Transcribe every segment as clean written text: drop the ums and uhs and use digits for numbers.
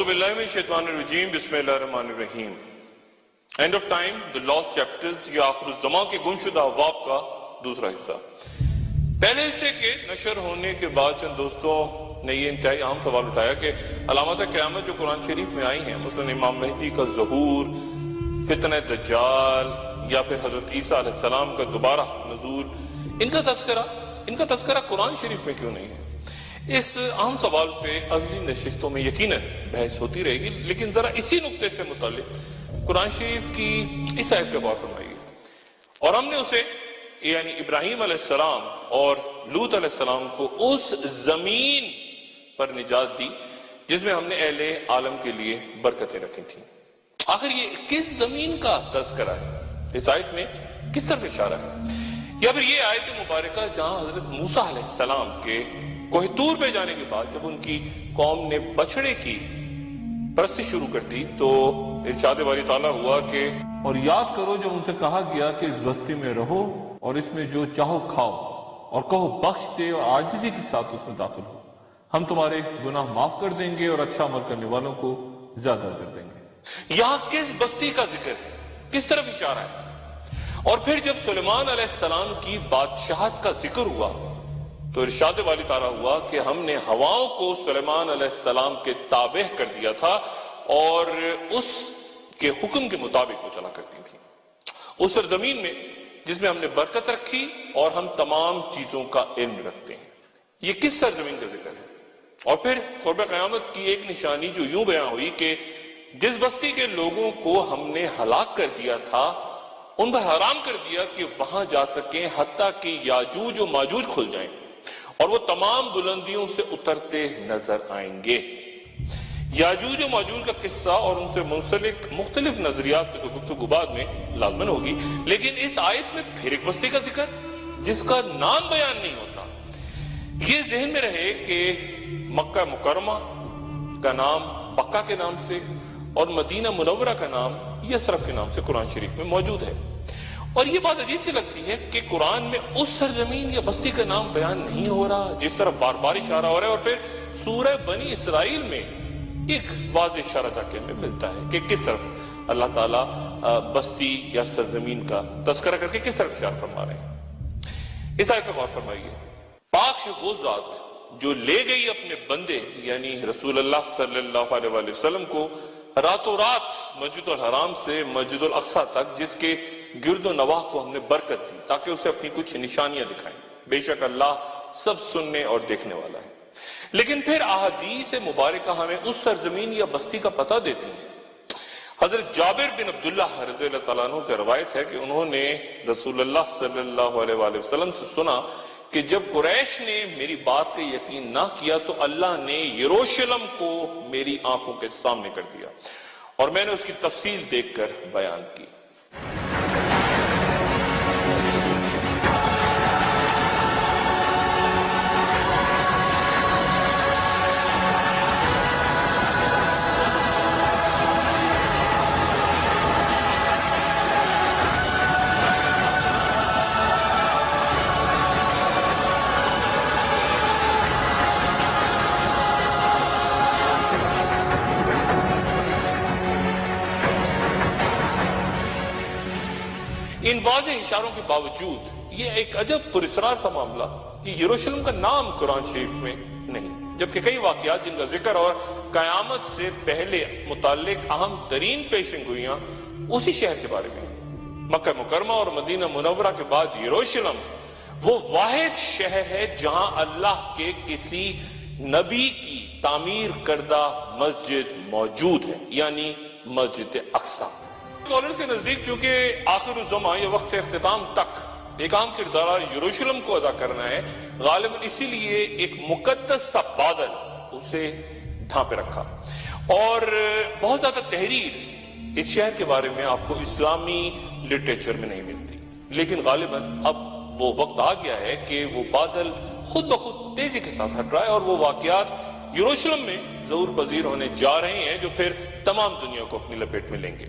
باللہ من الشیطان الرجیم بسم اللہ الرحمن الرحیم. And of time the last chapters یا آخر الزمان کے گمشدہ ابواب کا دوسرا حصہ. پہلے حصے کے نشر ہونے کے بعد چند دوستوں نے یہ انتہائی اہم سوال اٹھایا کہ علامات قیامت جو قرآن شریف میں آئی ہیں، مثلا امام مہدی کا ظہور، فتنہ دجال یا پھر حضرت عیسیٰ علیہ السلام کا دوبارہ نزول، ان کا تذکرہ قرآن شریف میں کیوں نہیں ہے؟ اس اہم سوال پہ اگلی نشستوں میں یقیناً بحث ہوتی رہے گی، لیکن ذرا اسی نقطے سے متعلق قرآن شریف کی اس آیت پہ غور فرمائیے. اور ہم نے اسے یعنی ابراہیم علیہ السلام اور لوط علیہ السلام کو اس زمین پر نجات دی جس میں ہم نے اہل عالم کے لیے برکتیں رکھی تھیں. آخر یہ کس زمین کا تذکرہ ہے؟ اس آیت میں کس طرف اشارہ ہے؟ یا پھر یہ آیت مبارکہ جہاں حضرت موسیٰ علیہ السلام کے کوہ طور پہ جانے کے بعد جب ان کی قوم نے بچڑے کی پرستی شروع کر دی تو ارشاد باری تعالیٰ ہوا کہ اور یاد کرو جب ان سے کہا گیا کہ اس بستی میں رہو اور اس میں جو چاہو کھاؤ اور کہو بخش دے اور عاجزی کے ساتھ اس میں داخل ہو، ہم تمہارے گناہ معاف کر دیں گے اور اچھا عمل کرنے والوں کو زیادہ کر دیں گے. یہاں کس بستی کا ذکر ہے؟ کس طرف اشارہ ہے؟ اور پھر جب سلیمان علیہ السلام کی بادشاہت کا ذکر ہوا تو ارشاد والی تعالیٰ ہوا کہ ہم نے ہواؤں کو سلیمان علیہ السلام کے تابع کر دیا تھا اور اس کے حکم کے مطابق وہ چلا کرتی تھی اس سرزمین میں جس میں ہم نے برکت رکھی اور ہم تمام چیزوں کا علم رکھتے ہیں. یہ کس سرزمین کا ذکر ہے؟ اور پھر قرب قیامت کی ایک نشانی جو یوں بیان ہوئی کہ جس بستی کے لوگوں کو ہم نے ہلاک کر دیا تھا ان پر حرام کر دیا کہ وہاں جا سکیں حتیٰ کہ یاجوج و ماجوج کھل جائیں اور وہ تمام بلندیوں سے اترتے نظر آئیں گے. یاجوج و ماجوج کا قصہ اور ان سے منسلک مختلف نظریات کی تو گفتگو بعد میں لازمن ہوگی، لیکن اس آیت میں پھر ایک بستی کا ذکر جس کا نام بیان نہیں ہوتا. یہ ذہن میں رہے کہ مکہ مکرمہ کا نام بقا کے نام سے اور مدینہ منورہ کا نام یثرب کے نام سے قرآن شریف میں موجود ہے. اور یہ بات عجیب سی لگتی ہے کہ قرآن میں اس سرزمین یا بستی کا نام بیان نہیں ہو رہا جس طرف بار بار اشارہ ہو رہا ہے، اور پھر سورہ بنی اسرائیل میں ایک واضح اشارہ جا کے ہمیں ملتا ہے کہ کس طرف اللہ تعالیٰ بستی یا سرزمین کا تذکرہ کر کے کس طرف اشارہ فرما رہے ہیں. اس آیت پہ غور فرمائیے. پاک ہے وہ ذات جو لے گئی اپنے بندے یعنی رسول اللہ صلی اللہ علیہ وآلہ وسلم کو راتوں رات مسجد الحرام سے مسجد الاقصیٰ تک، جس کے گرد و نواح کو ہم نے برکت دی تاکہ اسے اپنی کچھ نشانیاں دکھائیں. بے شک اللہ سب سننے اور دیکھنے والا ہے. لیکن پھر احادیث مبارکہ ہمیں اس سرزمین یا بستی کا پتہ دیتی ہیں. حضرت جابر بن عبداللہ رضی اللہ تعالیٰ عنہ سے روایت ہے کہ انہوں نے رسول اللہ صلی اللہ علیہ وآلہ وسلم سے سنا کہ جب قریش نے میری بات پہ یقین نہ کیا تو اللہ نے یروشلم کو میری آنکھوں کے سامنے کر دیا اور میں نے اس کی تفصیل دیکھ کر بیان کی. ان واضح اشاروں کے باوجود یہ ایک عجب پراسرار سا معاملہ کہ یروشلم کا نام قرآن شریف میں نہیں، جبکہ کئی واقعات جن کا ذکر اور قیامت سے پہلے متعلق اہم ترین پیشن گوئیاں اسی شہر کے بارے میں. مکہ مکرمہ اور مدینہ منورہ کے بعد یروشلم وہ واحد شہر ہے جہاں اللہ کے کسی نبی کی تعمیر کردہ مسجد موجود ہے، یعنی مسجد اقصیٰ. اسکالرز کے نزدیک چونکہ آخر الزمان یا وقت اختتام تک ایک عام کردار یروشلم کو ادا کرنا ہے، غالباً اسی لیے ایک مقدس سا بادل اسے ڈھانپے رکھا. اور بہت زیادہ تحریر اس شہر کے بارے میں آپ کو اسلامی لٹریچر میں نہیں ملتی، لیکن غالباً اب وہ وقت آ گیا ہے کہ وہ بادل خود بخود تیزی کے ساتھ ہٹ رہا ہے اور وہ واقعات یروشلم میں ظہور پذیر ہونے جا رہے ہیں جو پھر تمام دنیا کو اپنی لپیٹ میں لیں گے.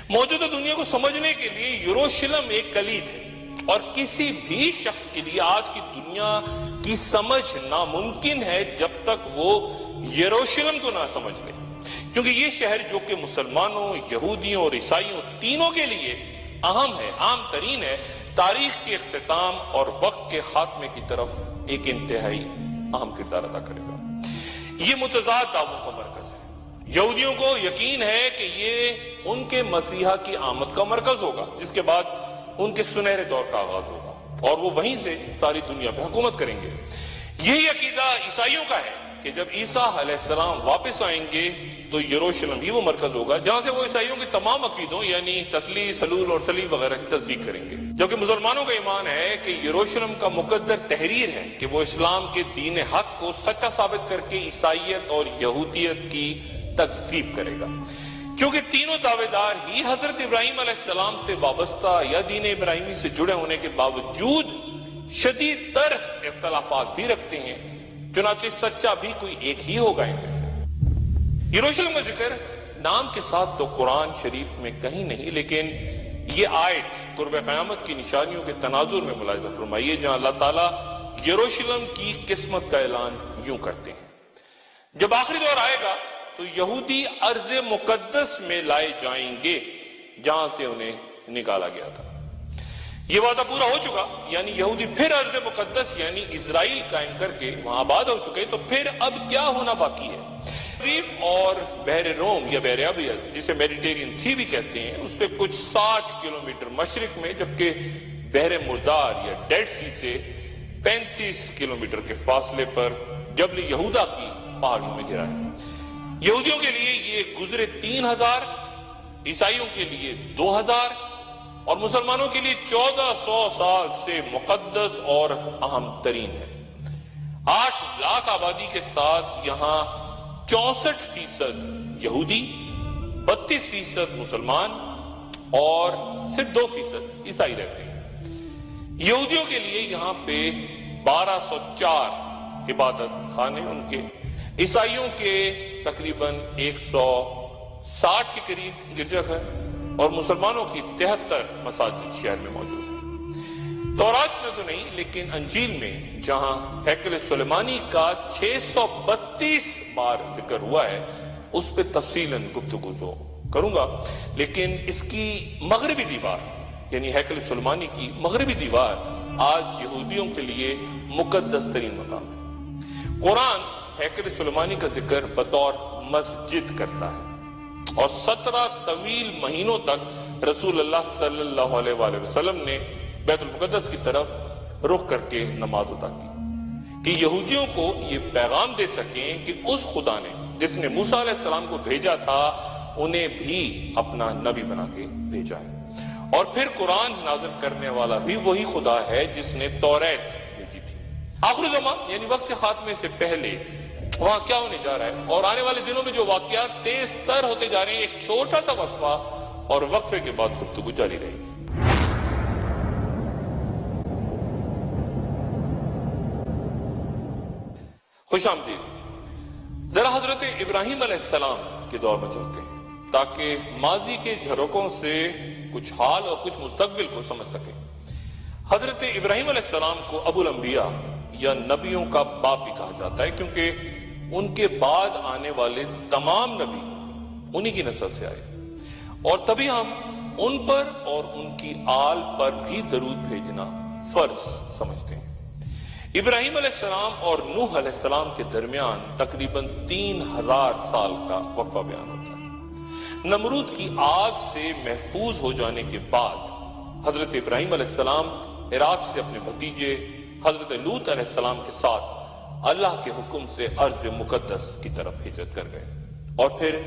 موجودہ دنیا کو سمجھنے کے لیے یروشلم ایک کلید ہے اور کسی بھی شخص کے لیے آج کی دنیا کی سمجھ ناممکن ہے جب تک وہ یروشلم کو نہ سمجھ لے، کیونکہ یہ شہر جو کہ مسلمانوں، یہودیوں اور عیسائیوں تینوں کے لیے اہم ہے، عام ترین ہے، تاریخ کے اختتام اور وقت کے خاتمے کی طرف ایک انتہائی اہم کردار ادا کرے گا۔ یہ متضاد دعووں کا مرکز ہے۔ یہودیوں کو یقین ہے کہ یہ ان کے مسیحا کی آمد کا مرکز ہوگا، جس کے بعد ان کے سنہرے دور کا آغاز ہوگا اور وہ وہیں سے ساری دنیا پہ حکومت کریں گے۔ یہی عقیدہ عیسائیوں کا ہے کہ جب عیسیٰ علیہ السلام واپس آئیں گے تو یروشلم ہی وہ مرکز ہوگا جہاں سے وہ عیسائیوں کے تمام عقیدوں یعنی تثلیث، حلول اور صلیب وغیرہ کی تصدیق کریں گے، جبکہ مسلمانوں کا ایمان ہے کہ یروشلم کا مقدر تحریر ہے کہ وہ اسلام کے دین حق کو سچا ثابت کر کے عیسائیت اور یہودیت کی تکذیب کرے گا، کیونکہ تینوں دعوے دار ہی حضرت ابراہیم علیہ السلام سے وابستہ یا دین ابراہیمی سے جڑے ہونے کے باوجود شدید تر اختلافات بھی رکھتے ہیں، چنانچہ سچا بھی کوئی ایک ہی ہوگا ان میں سے۔ یروشلم کا ذکر نام کے ساتھ تو قرآن شریف میں کہیں نہیں، لیکن یہ آیت قرب قیامت کی نشانیوں کے تناظر میں ملاحظہ فرمائیے، جہاں اللہ تعالیٰ یروشلم کی قسمت کا اعلان یوں کرتے ہیں، جب آخری دور آئے گا تو یہودی ارض مقدس میں لائے جائیں گے جہاں سے انہیں نکالا گیا تھا۔ یہ وعدہ پورا ہو چکا، یعنی یہودی پھر ارض مقدس یعنی اسرائیل قائم کر کے وہاں آباد ہو چکے، تو پھر اب کیا ہونا باقی ہے؟ اور بحر روم یا بحر ابیض جسے میڈیٹرین سی بھی کہتے ہیں، اس سے کچھ 60 کلومیٹر مشرق میں، جبکہ بحر مردار یا ڈیڈ سی سے 35 کلومیٹر کے فاصلے پر جبل یہودا کی پہاڑیوں میں گرا ہے۔ یہودیوں کے لیے یہ گزرے 3000، عیسائیوں کے لیے 2000 اور مسلمانوں کے لیے 1400 سال سے مقدس اور اہم ترین ہے۔ 8 لاکھ آبادی کے ساتھ یہاں 64% یہودی، 32% مسلمان اور صرف 2% عیسائی رہتے ہیں۔ یہودیوں کے لیے یہاں پہ 1204 عبادت خانے ان کے، عیسائیوں کے تقریباً 160 کے قریب گرجا گھر اور مسلمانوں کی 73 مساجد شہر میں موجود ہیں۔ تورات میں تو نہیں، لیکن انجیل میں جہاں ہیکل سلیمانی کا 632 بار ذکر ہوا ہے، اس پہ تفصیلاً گفتگو تو کروں گا، لیکن اس کی مغربی دیوار یعنی ہیکل سلیمانی کی مغربی دیوار آج یہودیوں کے لیے مقدس ترین مقام ہے۔ قرآن ہیکل سلیمانی کا ذکر بطور مسجد کرتا ہے اور 17 طویل مہینوں تک رسول اللہ صلی اللہ علیہ وآلہ وسلم نے بیت المقدس کی طرف رخ کر کے نماز ادا کی کہ یہودیوں کو یہ پیغام دے سکیں کہ اس خدا نے جس نے موسیٰ علیہ السلام کو بھیجا تھا انہیں بھی اپنا نبی بنا کے بھیجا ہے، اور پھر قرآن نازل کرنے والا بھی وہی خدا ہے جس نے توریت بھیجی تھی۔ آخر زمان یعنی وقت کے خاتمے سے پہلے وہاں کیا ہونے جا رہا ہے اور آنے والے دنوں میں جو واقعات تیز تر ہوتے جا رہے ہیں، ایک چھوٹا سا وقفہ اور وقفے کے بعد گفتگو جاری رہے گی۔ خوش آمدید۔ ذرا حضرت ابراہیم علیہ السلام کے دور میں چلتے ہیں تاکہ ماضی کے جھروکوں سے کچھ حال اور کچھ مستقبل کو سمجھ سکیں۔ حضرت ابراہیم علیہ السلام کو ابو الانبیاء یا نبیوں کا باپ بھی کہا جاتا ہے، کیونکہ ان کے بعد آنے والے تمام نبی انہی کی نسل سے آئے، اور تبھی ہم ان پر اور ان کی آل پر بھی درود بھیجنا فرض سمجھتے ہیں۔ ابراہیم علیہ السلام اور نوح علیہ السلام کے درمیان تقریباً 3000 سال کا وقفہ بیان ہوتا ہے۔ نمرود کی آگ سے محفوظ ہو جانے کے بعد حضرت ابراہیم علیہ السلام عراق سے اپنے بھتیجے حضرت لوط علیہ السلام کے ساتھ اللہ کے حکم سے ارض مقدس کی طرف ہجرت کر گئے، اور پھر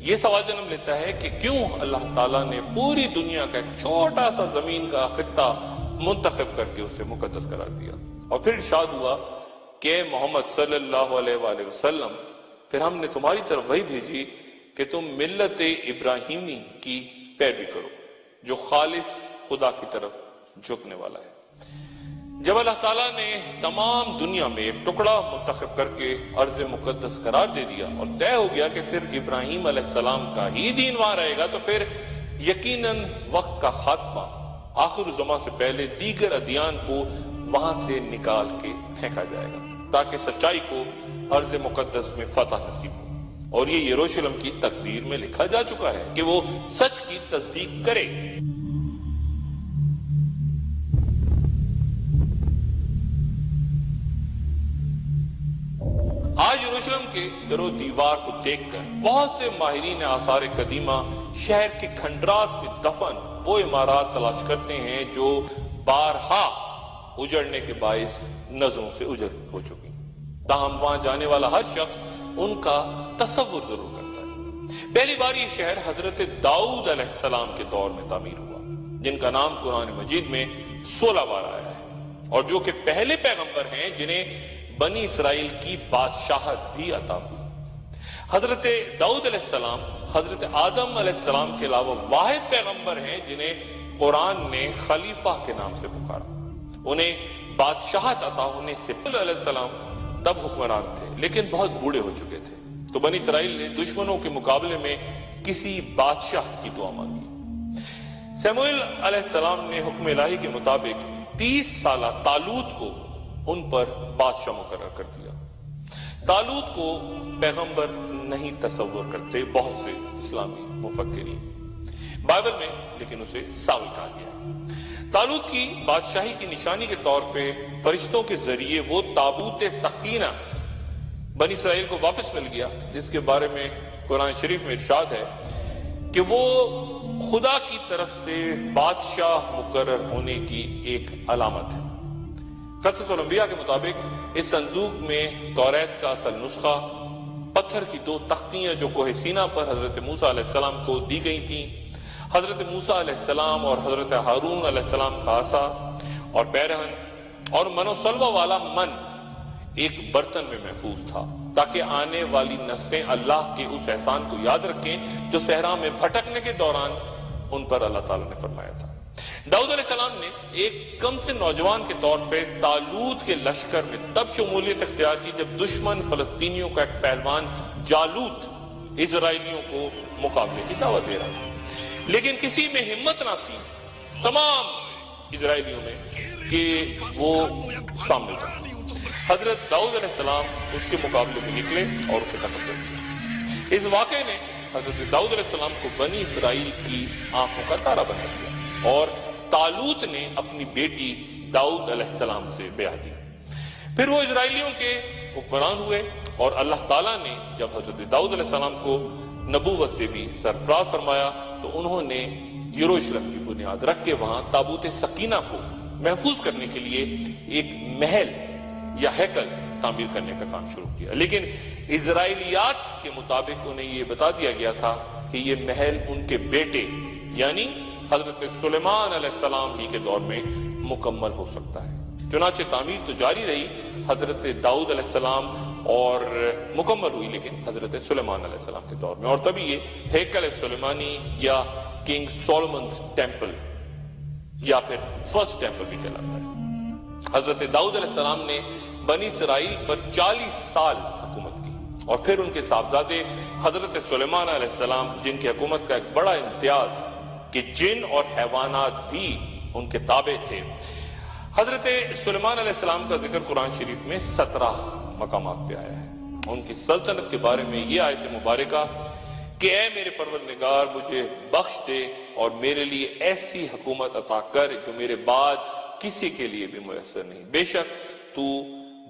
یہ سوال جنم لیتا ہے کہ کیوں اللہ تعالیٰ نے پوری دنیا کا ایک چھوٹا سا زمین کا خطہ منتخب کر کے اسے مقدس قرار دیا، اور پھر ارشاد ہوا کہ محمد صلی اللہ علیہ وآلہ وسلم پھر ہم نے تمہاری طرف وہی بھیجی کہ تم ملت ابراہیمی کی پیروی کرو جو خالص خدا کی طرف جھکنے والا ہے۔ جب اللہ تعالیٰ نے تمام دنیا میں ایک ٹکڑا منتخب کر کے ارض مقدس قرار دے دیا اور طے ہو گیا کہ صرف ابراہیم علیہ السلام کا ہی دین وہاں رہے گا، تو پھر یقیناً وقت کا خاتمہ آخر زمان سے پہلے دیگر ادیان کو وہاں سے نکال کے پھینکا جائے گا تاکہ سچائی کو ارض مقدس میں فتح نصیب ہو۔ اور یہ یروشلم کی تقدیر میں لکھا جا چکا ہے کہ وہ سچ کی تصدیق کرے۔ آج یروشلم کے در و دیوار کو دیکھ کر بہت سے ماہرین آثار قدیمہ شہر کے کھنڈرات میں دفن وہ عمارات تلاش کرتے ہیں جو بارہا اجڑنے کے باعث نظروں سے اجڑ ہو چکی، تاہم وہاں جانے والا ہر شخص ان کا تصور ضرور کرتا ہے۔ پہلی بار یہ شہر حضرت داؤد علیہ السلام کے دور میں تعمیر ہوا، جن کا نام قرآن مجید میں 16 بار آیا ہے، اور جو کہ پہلے پیغمبر ہیں جنہیں بنی اسرائیل کی بادشاہت بھی عطا ہوئی۔ حضرت داؤد علیہ السلام حضرت آدم علیہ السلام کے علاوہ واحد پیغمبر ہیں جنہیں قرآن نے خلیفہ کے نام سے پکارا۔ انہیں بادشاہت عطا ہونے سے علیہ السلام تب حکمران تھے لیکن بہت بوڑھے ہو چکے تھے، تو بنی اسرائیل نے دشمنوں کے مقابلے میں کسی بادشاہ کی دعا مانگی۔ سموئیل علیہ السلام نے حکم الہی کے مطابق 30 سالہ طالوت کو ان پر بادشاہ مقرر کر دیا۔ طالوت کو پیغمبر نہیں تصور کرتے بہت سے اسلامی مفکرین، بائبل میں لیکن اسے ساول کہا گیا۔ طالوت کی بادشاہی کی نشانی کے طور پہ فرشتوں کے ذریعے وہ تابوت سکینہ بنی اسرائیل کو واپس مل گیا، جس کے بارے میں قرآن شریف میں ارشاد ہے کہ وہ خدا کی طرف سے بادشاہ مقرر ہونے کی ایک علامت ہے۔ قصص الانبیاء کے مطابق اس صندوق میں توریت کا اصل نسخہ، پتھر کی 2 تختیاں جو کوہ سینا پر حضرت موسیٰ علیہ السلام کو دی گئی تھیں، حضرت موسیٰ علیہ السلام اور حضرت ہارون علیہ السلام کا عصا اور پیرہن اور من و سلوہ والا من ایک برتن میں محفوظ تھا، تاکہ آنے والی نسلیں اللہ کے اس احسان کو یاد رکھیں جو صحرا میں بھٹکنے کے دوران ان پر اللہ تعالیٰ نے فرمایا تھا۔ داؤد علیہ السلام نے ایک کم سے نوجوان کے طور پہ طالوت کے لشکر میں تب شمولیت اختیار کی جب دشمن فلسطینیوں کا ایک پہلوان جالوت اسرائیلیوں کو مقابلے کی دعوت دے رہا تھا، لیکن کسی میں ہمت نہ تھی تمام اسرائیلیوں میں کہ وہ سامنے تھا۔ حضرت داؤد علیہ السلام اس کے مقابلے میں نکلے اور اسے قتل کر دیا۔ اس واقعے نے حضرت داؤد علیہ السلام کو بنی اسرائیل کی آنکھوں کا تارا بنا دیا، اور طالوت نے اپنی بیٹی داؤد علیہ السلام سے بیعت دی۔ پھر وہ اسرائیلیوں کے حکمران ہوئے، اور اللہ تعالیٰ نے جب حضرت داؤد علیہ السلام کو نبوت سے بھی سرفراز فرمایا تو انہوں نے یروشلم کی بنیاد رکھ کے وہاں تابوت سکینہ کو محفوظ کرنے کے لیے ایک محل یا ہیکل تعمیر کرنے کا کام شروع کیا، لیکن اسرائیلیات کے مطابق انہیں یہ بتا دیا گیا تھا کہ یہ محل ان کے بیٹے یعنی حضرت سلیمان علیہ السلام ہی کے دور میں مکمل ہو سکتا ہے۔ چنانچہ تعمیر تو جاری رہی حضرت داؤد علیہ السلام اور مکمل ہوئی، لیکن حضرت سلیمان علیہ السلام کے دور میں، اور تبھی یہ ہیکل سلیمانی یا کنگ سولومنز ٹیمپل یا پھر فرسٹ ٹیمپل بھی کہلاتا ہے۔ حضرت داؤد علیہ السلام نے بنی اسرائیل پر 40 سال حکومت کی، اور پھر ان کے صاحبزادے حضرت سلیمان علیہ السلام، جن کی حکومت کا ایک بڑا امتیاز کہ جن اور حیوانات بھی ان کے تابع تھے۔ حضرت سلیمان علیہ السلام کا ذکر قرآن شریف میں 17 مقامات پہ آیا ہے۔ ان کی سلطنت کے بارے میں یہ آیت مبارکہ کہ اے میرے پروردگار مجھے بخش دے اور میرے لیے ایسی حکومت عطا کر جو میرے بعد کسی کے لیے بھی میسر نہیں، بے شک تو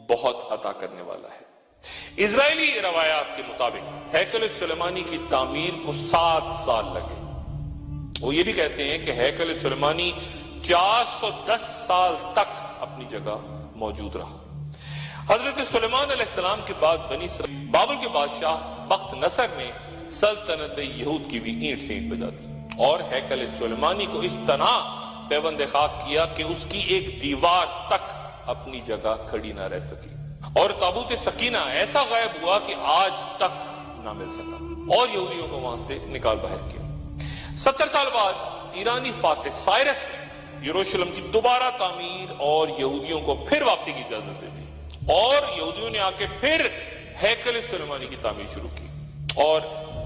بہت عطا کرنے والا ہے۔ اسرائیلی روایات کے مطابق ہیکل سلیمانی کی تعمیر کو 7 سال لگے۔ وہ یہ بھی کہتے ہیں کہ ہیکل سلیمانی 410 سال تک اپنی جگہ موجود رہا۔ حضرت سلیمان علیہ السلام کے بعد بنی اسرائیل بابل کے بادشاہ بخت نصر نے سلطنت یہود کی بھی اینٹ سے اینٹ بجا دی، اور ہیکل سلیمانی کو اس طرح پیوند خاک کیا کہ اس کی ایک دیوار تک اپنی جگہ کھڑی نہ رہ سکی، اور تابوت سکینہ ایسا غائب ہوا کہ آج تک نہ مل سکا، اور یہودیوں کو وہاں سے نکال باہر کیا۔ 70 سال بعد ایرانی فاتح سائرس نے یروشلم کی دوبارہ تعمیر اور یہودیوں کو پھر واپسی کی اجازت دے دی، اور یہودیوں نے آ کے پھر ہیکل سلیمانی کی تعمیر شروع کی، اور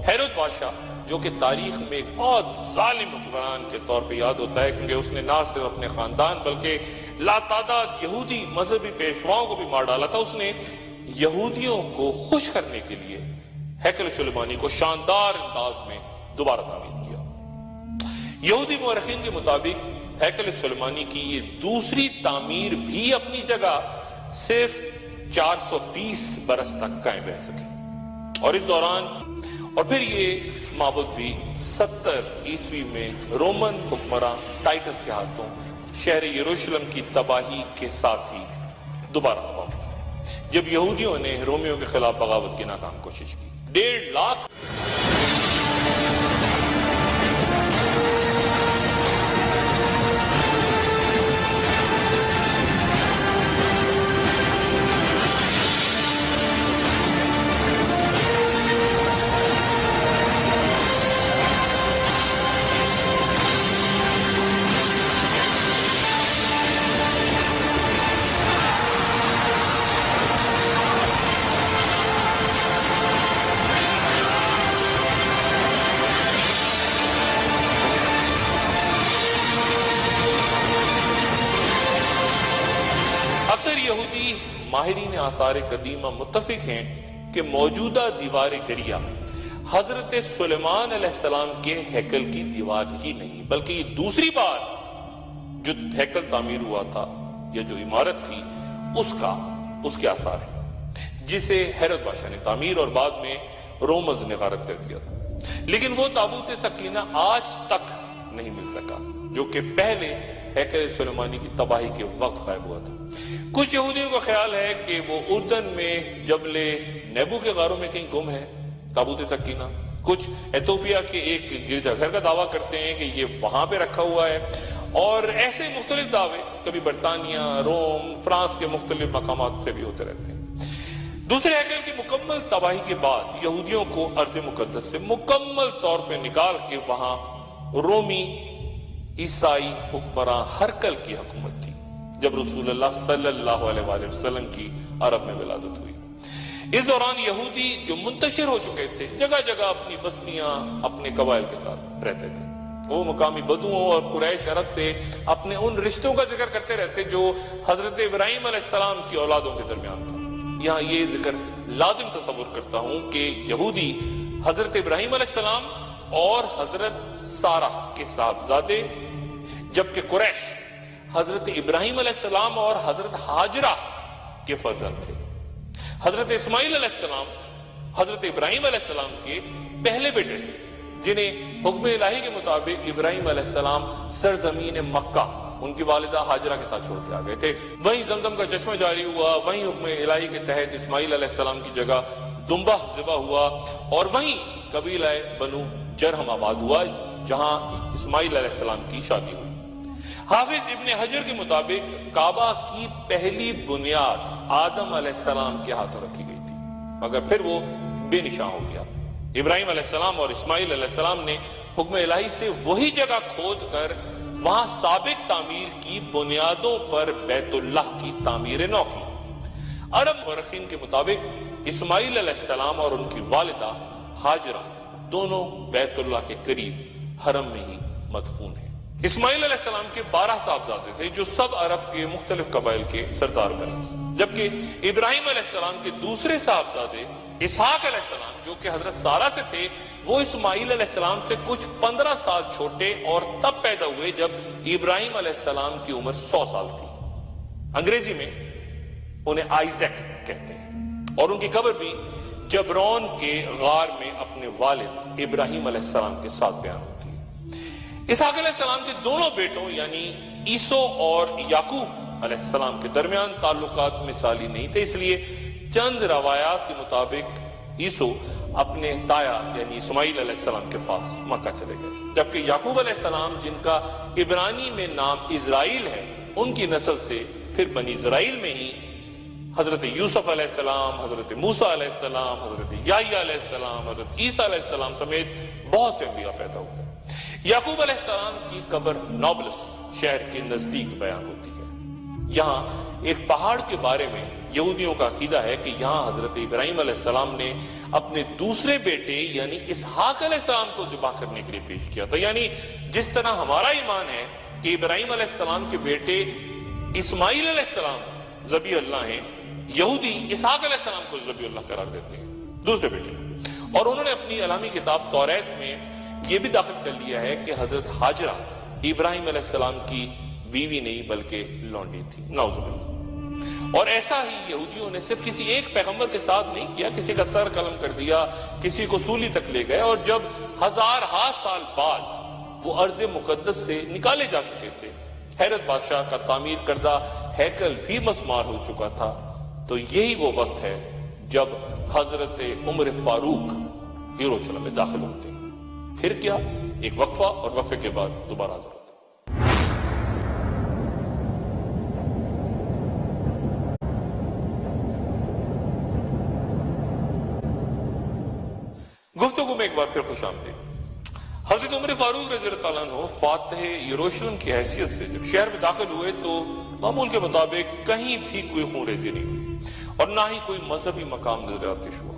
ہیرود بادشاہ جو کہ تاریخ میں ایک بہت ظالم حکمران کے طور پہ یاد ہوتا ہے، کیونکہ اس نے نہ صرف اپنے خاندان بلکہ لاتعداد یہودی مذہبی پیشواؤں کو بھی مار ڈالا تھا، اس نے یہودیوں کو خوش کرنے کے لیے ہیکل سلیمانی کو شاندار انداز میں دوبارہ تعمیر کیا۔ یہودی مورخین کے مطابق ہیکل سلیمانی کی یہ دوسری تعمیر بھی اپنی جگہ صرف 420 برس تک قائم رہ سکی، اور اس دوران اور پھر یہ معبد بھی 70 عیسوی میں رومن حکمراں ٹائٹس کے ہاتھوں شہر یروشلم کی تباہی کے ساتھ ہی دوبارہ تباہ ہوا، جب یہودیوں نے رومیوں کے خلاف بغاوت کی ناکام کوشش کی۔ 1.5 لاکھ یہودی ماہرین آثار قدیمہ متفق ہیں کہ موجودہ دیوار گریہ حضرت سلیمان علیہ السلام کے ہیکل کی دیوار ہی نہیں، بلکہ یہ دوسری بار جو ہیکل تعمیر ہوا تھا یا جو عمارت تھی اس کے آثار ہیں، جسے ہیرود بادشاہ نے تعمیر اور بعد میں رومز نے غارت کر دیا تھا۔ لیکن وہ تابوت سکینہ آج تک نہیں مل سکا جو کہ پہلے ہیکل سلیمانی کی تباہی کے وقت غائب ہوا تھا۔ کچھ یہودیوں کا خیال ہے کہ وہ اردن میں جبل نیبو کے غاروں میں کہیں گم ہے تابوت سکینہ، کچھ ایتھوپیا کے ایک گرجا گھر کا دعویٰ کرتے ہیں کہ یہ وہاں پہ رکھا ہوا ہے، اور ایسے مختلف دعوے کبھی برطانیہ، روم، فرانس کے مختلف مقامات سے بھی ہوتے رہتے ہیں۔ دوسرے ہیکل کی مکمل تباہی کے بعد یہودیوں کو ارض مقدس سے مکمل طور پہ نکال کے وہاں رومی عیسائی حکمراں ہرکل کی حکومت تھی، جب رسول اللہ صلی اللہ علیہ وآلہ وسلم کی عرب میں ولادت ہوئی۔ اس دوران یہودی جو منتشر ہو چکے تھے جگہ جگہ اپنی بستیاں اپنے قبائل کے ساتھ رہتے تھے، وہ مقامی بدوؤں اور قریش عرب سے اپنے ان رشتوں کا ذکر کرتے رہتے جو حضرت ابراہیم علیہ السلام کی اولادوں کے درمیان تھا۔ یہاں یہ ذکر لازم تصور کرتا ہوں کہ یہودی حضرت ابراہیم علیہ السلام اور حضرت سارہ کے صاحبزادے، جبکہ قریش حضرت ابراہیم علیہ السلام اور حضرت ہاجرہ کے فرزند تھے۔ حضرت اسماعیل علیہ السلام حضرت ابراہیم علیہ السلام کے پہلے بیٹے تھے، جنہیں حکم الہی کے مطابق ابراہیم علیہ السلام سرزمین مکہ ان کی والدہ ہاجرہ کے ساتھ چھوڑ کے آ گئے تھے۔ وہیں زمزم کا چشمہ جاری ہوا، وہیں حکم الہی کے تحت اسماعیل علیہ السلام کی جگہ دمبہ ذبح ہوا، اور وہیں قبیلہ بنو جرہم آباد ہوا جہاں اسماعیل علیہ السلام کی شادی ہوئی۔ حافظ ابن حجر کے مطابق کعبہ کی پہلی بنیاد آدم علیہ السلام کے ہاتھوں رکھی گئی تھی، مگر پھر وہ بے نشان ہو گیا۔ ابراہیم علیہ السلام اور اسماعیل علیہ السلام نے حکم الہی سے وہی جگہ کھود کر وہاں سابق تعمیر کی بنیادوں پر بیت اللہ کی تعمیر نو کی۔ عرب مورخین کے مطابق اسماعیل علیہ السلام اور ان کی والدہ ہاجرہ دونوں بیت اللہ کے قریب حرم میں ہی مدفون ہیں۔ اسماعیل علیہ السلام کے 12 صاحبزادے تھے جو سب عرب کے مختلف قبائل کے سردار بنے، جبکہ ابراہیم علیہ السلام کے دوسرے صاحبزادے اسحاق علیہ السلام جو کہ حضرت سارہ سے تھے، وہ اسماعیل علیہ السلام سے کچھ 15 سال چھوٹے اور تب پیدا ہوئے جب ابراہیم علیہ السلام کی عمر 100 سال تھی۔ انگریزی میں انہیں آئزیک کہتے ہیں، اور ان کی قبر بھی جبرون کے غار میں اپنے والد ابراہیم علیہ السلام کے ساتھ بیان ہوتی ہے۔ اسحاق علیہ السلام کے دونوں بیٹوں یعنی عیسو اور یعقوب علیہ السلام کے درمیان تعلقات مثالی نہیں تھے، اس لیے چند روایات کے مطابق عیسو اپنے تایا یعنی اسماعیل علیہ السلام کے پاس مکہ چلے گئے، جبکہ یعقوب علیہ السلام جن کا عبرانی میں نام اسرائیل ہے، ان کی نسل سے پھر بنی اسرائیل میں ہی حضرت یوسف علیہ السلام، حضرت موسیٰ علیہ السلام، حضرت یحییٰ علیہ السلام، حضرت عیسیٰ علیہ السلام سمیت بہت سے انبیاء پیدا ہوئے۔ یعقوب علیہ السلام کی قبر نابلس شہر کے نزدیک بیان ہوتی ہے۔ یہاں ایک پہاڑ کے بارے میں یہودیوں کا عقیدہ ہے کہ یہاں حضرت ابراہیم علیہ السلام نے اپنے دوسرے بیٹے یعنی اسحاق علیہ السلام کو ذبح کرنے کے لیے پیش کیا تھا۔ یعنی جس طرح ہمارا ایمان ہے کہ ابراہیم علیہ السلام کے بیٹے اسماعیل علیہ السلام ذبیح اللہ ہیں، یہودی اسحاق علیہ السلام کو ذبیح اللہ قرار دیتے ہیں، دوسرے بیٹے۔ اور انہوں نے اپنی علامی کتاب توریت میں یہ بھی داخل کر لیا ہے کہ حضرت ہاجرہ ابراہیم علیہ السلام کی بیوی نہیں بلکہ لونڈی تھی، نعوذ باللہ۔ اور ایسا ہی یہودیوں نے صرف کسی ایک پیغمبر کے ساتھ نہیں کیا، کسی کا سر قلم کر دیا، کسی کو سولی تک لے گئے، اور جب ہزارہا سال بعد وہ ارض مقدس سے نکالے جا چکے تھے، ہیرت بادشاہ کا تعمیر کردہ ہیکل بھی مسمار ہو چکا تھا، تو یہی وہ وقت ہے جب حضرت عمر فاروق یروشلم میں داخل ہوتے ہیں۔ پھر کیا؟ ایک وقفہ، اور وقفے کے بعد دوبارہ حاضر ہوتے ہیں۔ گفتگو میں ایک بار پھر خوش آمدید۔ حضرت عمر فاروق رضی اللہ عنہ فاتح یروشلم کی حیثیت سے جب شہر میں داخل ہوئے تو معمول کے مطابق کہیں بھی کوئی خون ریزی نہیں ہوئی اور نہ ہی کوئی مذہبی مقام نظر آتش ہوا۔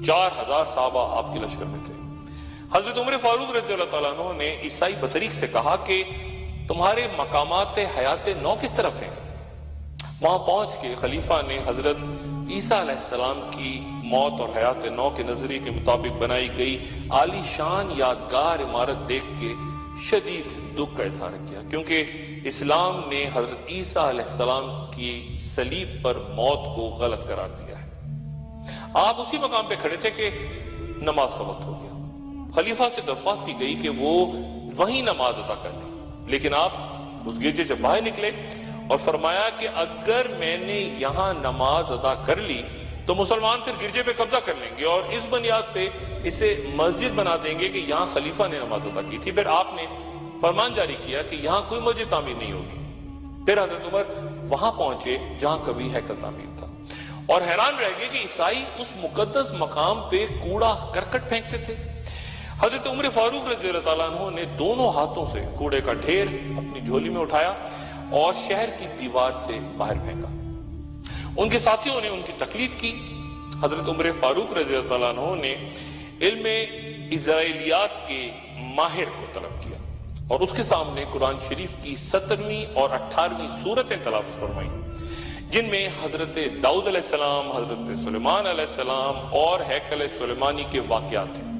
4000 صحابہ آپ کے لشکر میں تھے۔ حضرت عمر فاروق رضی اللہ عنہ نے عیسائی بطریق سے کہا کہ تمہارے مقامات حیات نو کس طرف ہیں؟ وہاں پہنچ کے خلیفہ نے حضرت عیسیٰ علیہ السلام کی موت اور حیات نو کے نظریے کے مطابق بنائی گئی عالی شان یادگار عمارت دیکھ کے شدید دکھ کا اظہار کیا، کیونکہ اسلام نے حضرت عیسیٰ علیہ السلام کی صلیب پر موت کو غلط قرار دیا ہے۔ آپ اسی مقام پہ کھڑے تھے کہ نماز کا وقت ہو گیا۔ خلیفہ سے درخواست کی گئی کہ وہ وہیں نماز ادا کر لیں، لیکن آپ اس گرجے سے باہر نکلے اور فرمایا کہ اگر میں نے یہاں نماز ادا کر لی تو مسلمان پھر گرجے پہ قبضہ کر لیں گے اور اس بنیاد پہ اسے مسجد بنا دیں گے کہ یہاں خلیفہ نے نماز ادا کی تھی۔ پھر آپ نے فرمان جاری کیا کہ یہاں کوئی مسجد تعمیر نہیں ہوگی۔ پھر حضرت عمر وہاں پہنچے جہاں کبھی ہیکل تعمیر تھا اور حیران رہ گئے کہ عیسائی اس مقدس مقام پہ کوڑا کرکٹ پھینکتے تھے۔ حضرت عمر فاروق رضی اللہ عنہ نے دونوں ہاتھوں سے کوڑے کا ڈھیر اپنی جھولی میں اٹھایا اور شہر کی دیوار سے باہر پھینکا۔ ان کے ساتھیوں نے ان کی تقلید کی۔ حضرت عمر فاروق رضی اللہ عنہ نے علم اسرائیلیات کے ماہر کو طلب کیا اور اس کے سامنے قرآن شریف کی 17ویں اور 18ویں سورتیں تلاوت فرمائیں، جن میں حضرت داؤد علیہ السلام، حضرت سلیمان علیہ السلام اور ہیکل سلیمانی کے واقعات ہیں۔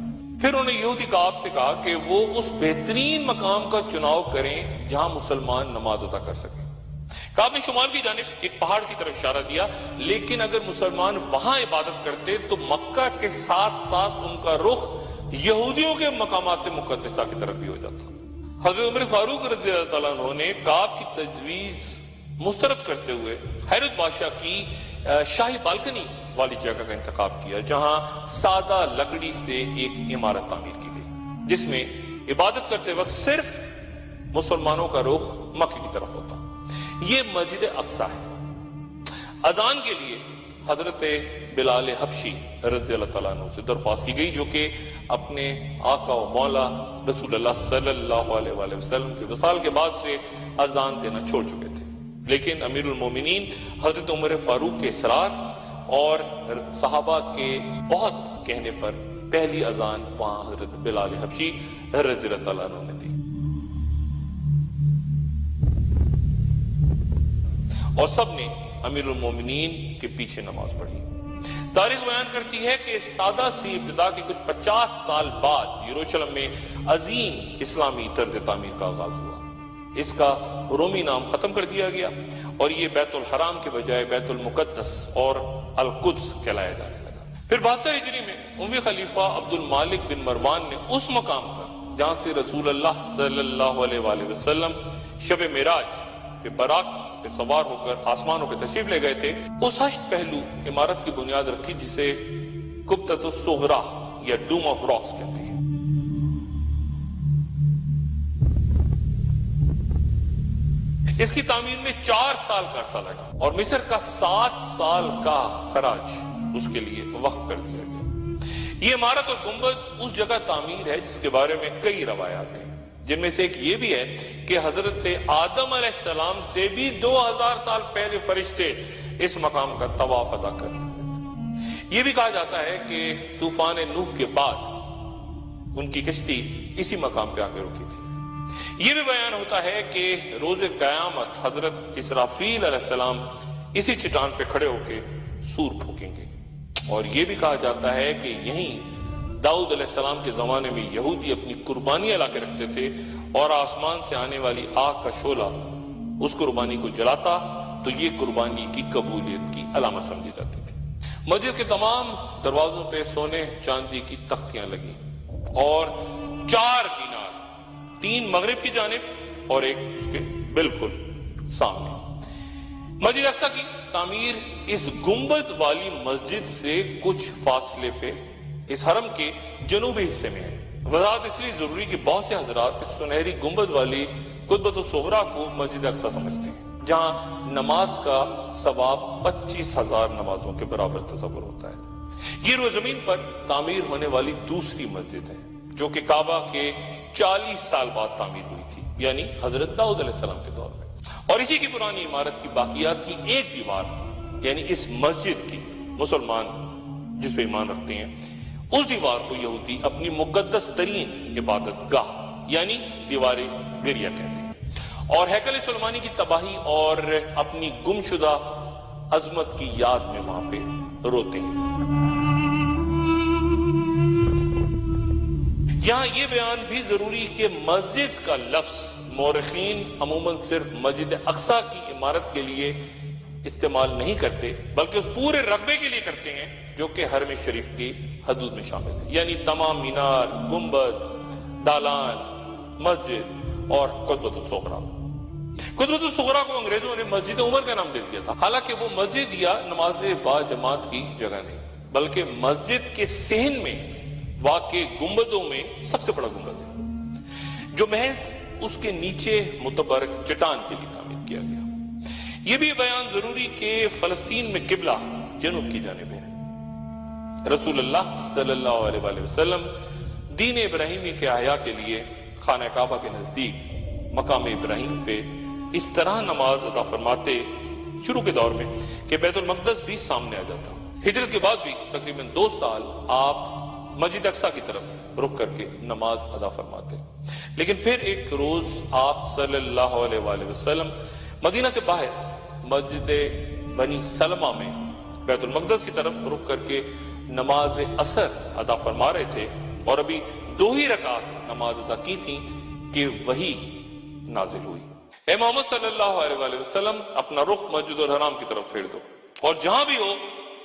پھر انہوں نے یہودی کعب سے کہا کہ وہ اس بہترین مقام کا چناؤ کریں جہاں مسلمان نماز ادا کر سکیں۔ کعب نے شمال کی جانب ایک پہاڑ کی طرف اشارہ دیا، لیکن اگر مسلمان وہاں عبادت کرتے تو مکہ کے ساتھ ساتھ ان کا رخ یہودیوں کے مقامات مقدسہ کی طرف بھی ہو جاتا۔ حضرت عمر فاروق رضی اللہ عنہ نے کعب کی تجویز مسترد کرتے ہوئے ہیرت بادشاہ کی شاہی بالکنی والی جگہ کا انتخاب کیا، جہاں سادہ لکڑی سے ایک عمارت تعمیر کی گئی، جس میں عبادت کرتے وقت صرف مسلمانوں کا رخ مکہ کی طرف ہوتا۔ یہ مسجد اقصی ہے۔ اذان کے لیے حضرت بلال حبشی رضی اللہ تعالیٰ عنہ سے درخواست کی گئی، جو کہ اپنے آقا و مولا رسول اللہ صلی اللہ علیہ وآلہ وسلم کے وصال کے بعد سے اذان دینا چھوڑ چکے تھے، لیکن امیر المومنین حضرت عمر فاروق کے اصرار اور صحابہ کے بہت کہنے پر پہلی اذان وہاں حضرت بلال حبشی رضی اللہ تعالیٰ عنہ نے دی، اور سب نے امیر المومنین کے پیچھے نماز پڑھی۔ تاریخ بیان کرتی ہے کہ سادہ سی ابتدا کے کچھ 50 سال بعد یروشلم میں عظیم اسلامی طرز تعمیر کا آغاز ہوا۔ اس کا رومی نام ختم کر دیا گیا اور یہ بیت الحرام کے بجائے بیت المقدس اور القدس کہلایا جانے لگا۔ پھر 72 ہجری میں اموی خلیفہ عبد المالک بن مروان نے اس مقام پر جہاں سے رسول اللہ صلی اللہ علیہ وآلہ وسلم شب معراج پہ براق پہ سوار ہو کر آسمانوں پہ تشریف لے گئے تھے، اس 8 پہلو عمارت کی بنیاد رکھی جسے قبۃ الصغریٰ یا ڈوم آف راکس کہتے ہیں۔ اس کی تعمیر میں 4 سال کا عرصہ لگا اور مصر کا 7 سال کا خراج اس کے لیے وقف کر دیا گیا۔ یہ عمارت اور گنبد اس جگہ تعمیر ہے جس کے بارے میں کئی روایات ہیں، جن میں سے ایک یہ بھی ہے کہ حضرت آدم علیہ السلام سے بھی 2000 سال پہلے فرشتے اس مقام کا طواف ادا کرتے تھے۔ یہ بھی کہا جاتا ہے کہ طوفان نوح کے بعد ان کی کشتی اسی مقام پہ آ کے رکی تھی۔ یہ بھی بیان ہوتا ہے کہ روز قیامت حضرت اسرافیل علیہ السلام اسی چٹان پہ کھڑے ہو کے سور پھونکیں گے، اور یہ بھی کہا جاتا ہے کہ یہیں داؤد علیہ السلام کے زمانے میں یہودی اپنی قربانیاں لا کے رکھتے تھے اور آسمان سے آنے والی آگ کا شعلہ اس قربانی کو جلاتا تو یہ قربانی کی قبولیت کی علامت سمجھی جاتی تھی۔ مسجد کے تمام دروازوں پہ سونے چاندی کی تختیاں لگی اور 4 مینار، 3 مغرب کی جانب اور ایک اس کے بالکل سامنے۔ مسجد اقصی کی تعمیر اس گنبد والی مسجد سے کچھ فاصلے پہ اس حرم کے جنوبی حصے میں ہے۔ وضاحت اس لیے ضروری کہ بہت سے حضرات اس سنہری گنبد والی قطبۃ الصغریٰ کو مسجد اقصی سمجھتے ہیں، جہاں نماز کا ثواب 25,000 نمازوں کے برابر تصور ہوتا ہے۔ یہ روئے زمین پر تعمیر ہونے والی دوسری مسجد ہے جو کہ کعبہ کے 40 سال بعد تعمیر ہوئی تھی، یعنی حضرت داؤد علیہ السلام کے دور میں۔ اور اسی کی پرانی عمارت کی باقیات کی ایک دیوار، یعنی اس مسجد کی، مسلمان جس پہ ایمان رکھتے ہیں، اس دیوار کو یہودی اپنی مقدس ترین عبادت گاہ یعنی دیوار گریہ کہتے ہیں، اور ہیکل سلیمانی کی تباہی اور اپنی گمشدہ عظمت کی یاد میں وہاں پہ روتے ہیں۔ یہاں یہ بیان بھی ضروری کہ مسجد کا لفظ مورخین عموماً صرف مسجد اقصی کی عمارت کے لیے استعمال نہیں کرتے بلکہ اس پورے رقبے کے لیے کرتے ہیں جو کہ حرم شریف کی حدود میں شامل ہے، یعنی تمام مینار، گنبد، دالان، مسجد اور قطبۃ الصغریٰ۔ قطبۃ الصغریٰ کو انگریزوں نے مسجد عمر کا نام دے دیا تھا، حالانکہ وہ مسجد یا نماز با جماعت کی جگہ نہیں بلکہ مسجد کے صحن میں واقع گنبدوں میں سب سے بڑا گنبد ہے جو محض اس کے نیچے متبرک چٹان کے لیے تعمیر کیا گیا۔ یہ بھی بیان ضروری کہ فلسطین میں قبلہ جنوب کی جانب ہے۔ رسول اللہ صلی اللہ علیہ وآلہ وسلم دین ابراہیمی کے احیاء کے لیے خانہ کعبہ کے نزدیک مقام ابراہیم پہ اس طرح نماز ادا فرماتے شروع کے دور میں کہ بیت المقدس بھی سامنے آ جاتا۔ ہجرت کے بعد بھی تقریباً 2 سال آپ مسجد اقصی کی طرف رخ کر کے نماز ادا فرماتے، لیکن پھر ایک روز آپ صلی اللہ علیہ وآلہ وسلم مدینہ سے باہر مسجد بنی سلمہ میں بیت المقدس کی طرف رخ کر کے نماز عصر ادا فرما رہے تھے اور ابھی 2 ہی رکعت نماز ادا کی تھی کہ وحی نازل ہوئی، اے محمد صلی اللہ علیہ وآلہ وسلم اپنا رخ مسجد الحرام کی طرف پھیر دو اور جہاں بھی ہو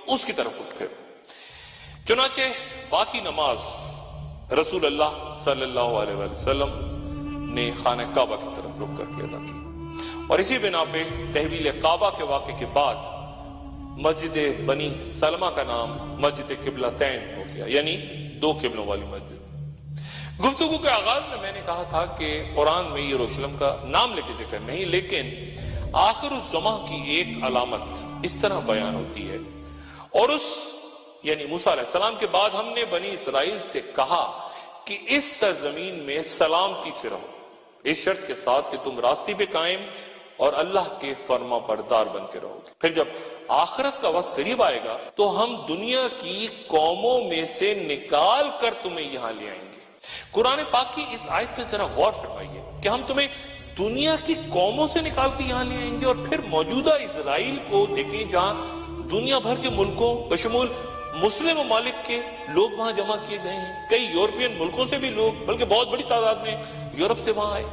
اس کی طرف رخ پھیرو۔ چنانچہ باقی نماز رسول اللہ صلی اللہ علیہ وآلہ وسلم نے خانہ کعبہ کی طرف رخ کر کے ادا کی، اور اسی بنا پہ تحویل کعبہ کے واقعے کے بعد مسجد بنی سلمہ کا نام مسجد قبلتین ہو گیا، یعنی 2 قبلوں والی مسجد۔ گفتگو کے آغاز میں نے کہا تھا کہ قرآن میں یروشلم کا نام لے کے ذکر نہیں، لیکن آخر الزماں کی ایک علامت اس طرح بیان ہوتی ہے، اور اس یعنی موسیٰ علیہ السلام کے بعد ہم نے بنی اسرائیل سے کہا کہ اس سرزمین میں سلامتی سے رہو، اس شرط کے ساتھ کہ تم راستے پہ قائم اور اللہ کے فرما بردار بن کے رہو گے۔ پھر جب آخرت کا وقت قریب آئے گا تو ہم دنیا کی قوموں میں سے نکال کر تمہیں یہاں لے آئیں گے۔ قرآن پاک کی اس آیت پہ ذرا غور فرمائیے کہ ہم تمہیں دنیا کی قوموں سے نکال کے یہاں لے آئیں گے، اور پھر موجودہ اسرائیل کو دیکھیں جہاں دنیا بھر کے ملکوں بشمول مسلم ممالک کے لوگ وہاں جمع کیے گئے ہیں، کئی یورپین ملکوں سے بھی لوگ، بلکہ بہت بڑی تعداد میں یورپ سے وہاں آئے،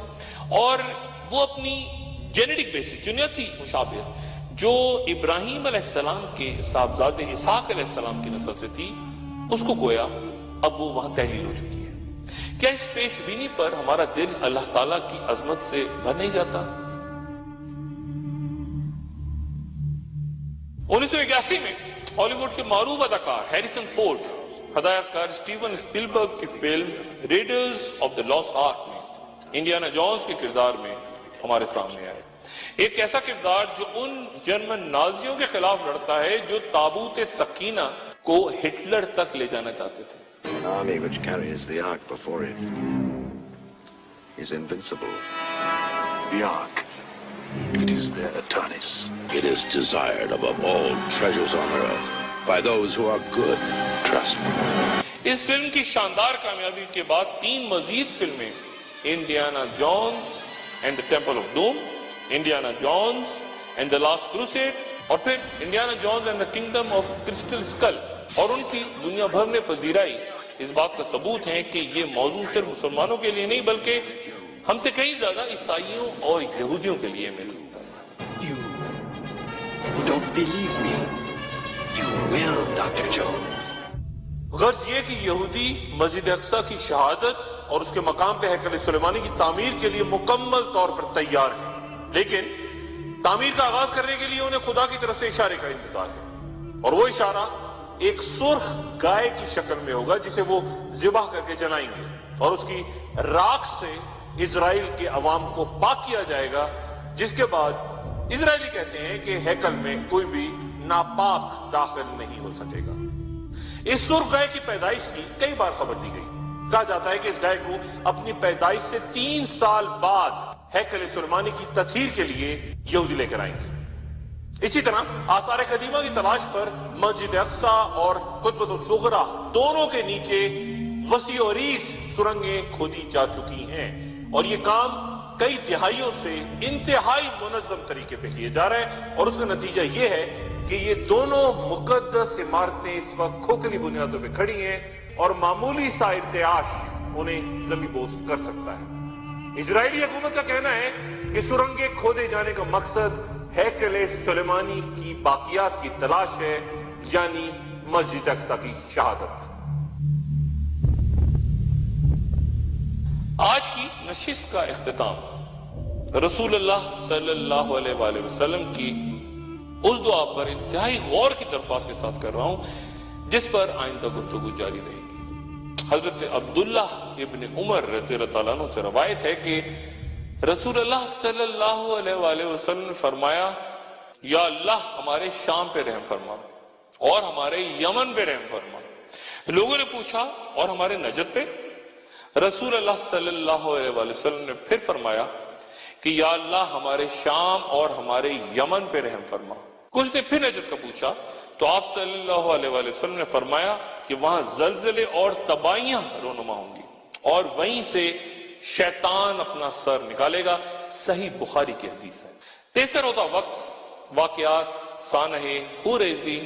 اور وہ اپنی جینیٹک بیسس جنیاتی مشابہت جو ابراہیم علیہ السلام کے صاحبزادے اسحاق علیہ السلام کی نسل سے تھی اس کو گویا اب وہ وہاں تحلیل ہو چکی ہے۔ کیا اس پیش بینی پر ہمارا دل اللہ تعالیٰ کی عظمت سے بھر نہیں جاتا؟ 1981 میں ہالی ووڈ کے معروف اداکار ہیریسن فورڈ، ہدایت کار اسٹیون اسپلبرگ کی فلم Raiders of the Lost Ark میں انڈیانا جونز کے کردار میں ہمارے سامنے آئے۔ ایک ایسا کردار جو ان جرمن نازیوں کے خلاف لڑتا ہے جو تابوت سکینہ کو ہٹلر تک لے جانا چاہتے تھے۔ An army which carries the Ark before it is invincible. The Ark, it is their Atanis. It is desired above all treasures on earth by those who are good. Trust me. اس فلم کی شاندار کامیابی کے بعد 3 مزید فلمیں، Indiana Jones and the Temple of Doom, Indiana Jones and the Last Crusade, اور پھر Indiana Jones and the Kingdom of Crystal Skull, اور ان کی دنیا بھر میں پذیرائی اس بات کا ثبوت ہیں کہ یہ موضوع صرف مسلمانوں کے لیے نہیں بلکہ ہم سے کہیں زیادہ عیسائیوں اور یہودیوں کے لیے ملتا ہے۔ You don't believe me. You will, Dr. Jones. غرض یہ کہ یہودی مسجد اقصی کی شہادت اور اس کے مقام پہ ہیکل سلیمانی کی تعمیر کے لیے مکمل طور پر تیار ہیں، لیکن تعمیر کا آغاز کرنے کے لیے انہیں خدا کی طرف سے اشارے کا انتظار ہے، اور وہ اشارہ ایک سرخ گائے کی شکل میں ہوگا جسے وہ ذبح کر کے جلائیں گے، اور اس کی راکھ سے اسرائیل کے عوام کو پاک کیا جائے گا، جس کے بعد اسرائیلی کہتے ہیں کہ ہیکل میں کوئی بھی ناپاک داخل نہیں ہو سکے گا۔ اس سرخ گائے کی پیدائش کی کئی بار خبر دی گئی، کہا جاتا ہے کہ اس گائے کو اپنی پیدائش سے 3 سال بعد ہیکل سلیمانی کی تطہیر کے لیے یہودی لے کر آئیں گے۔ اسی طرح آثار قدیمہ کی تلاش پر مسجد اقصی اور قطبۃ الصغریٰ دونوں کے نیچے وسیع و عریض سرنگیں کھودی جا چکی ہیں، اور یہ کام کئی دہائیوں سے انتہائی منظم طریقے پہ کیے جا رہے ہیں، اور اس کا نتیجہ یہ ہے کہ یہ دونوں مقدس عمارتیں اس وقت کھوکھلی بنیادوں پہ کھڑی ہیں، اور معمولی سا ارتعاش انہیں زمین بوس کر سکتا ہے۔ اسرائیلی حکومت کا کہنا ہے کہ سرنگیں کھودے جانے کا مقصد ہیکل سلیمانی کی باقیات کی تلاش ہے، یعنی مسجد اقصی کی شہادت۔ آج کی نشست کا اختتام رسول اللہ صلی اللہ علیہ وآلہ وسلم کی اس دعا پر انتہائی غور کی درخواست کے ساتھ کر رہا ہوں، جس پر آئندہ گفتگو جاری رہے گی۔ حضرت عبداللہ ابن عمر رضی اللہ تعالیٰ عنہ سے روایت ہے کہ رسول اللہ صلی اللہ علیہ وآلہ وسلم نے فرمایا، یا اللہ ہمارے شام پہ رحم فرما اور ہمارے یمن پہ رحم فرما۔ لوگوں نے پوچھا اور ہمارے نجد پہ؟ رسول اللہ صلی اللہ علیہ وآلہ وسلم نے پھر فرمایا کہ یا اللہ ہمارے شام اور ہمارے یمن پہ رحم فرما۔ کچھ نے پھر نجد کا پوچھا تو آپ صلی اللہ علیہ وآلہ وسلم نے فرمایا کہ وہاں زلزلے اور تباہیاں رونما ہوں گی، اور وہیں سے شیطان اپنا سر نکالے گا۔ صحیح بخاری کی حدیث ہے۔ تیسر ہوتا وقت، واقعات، سانحے، خوریزی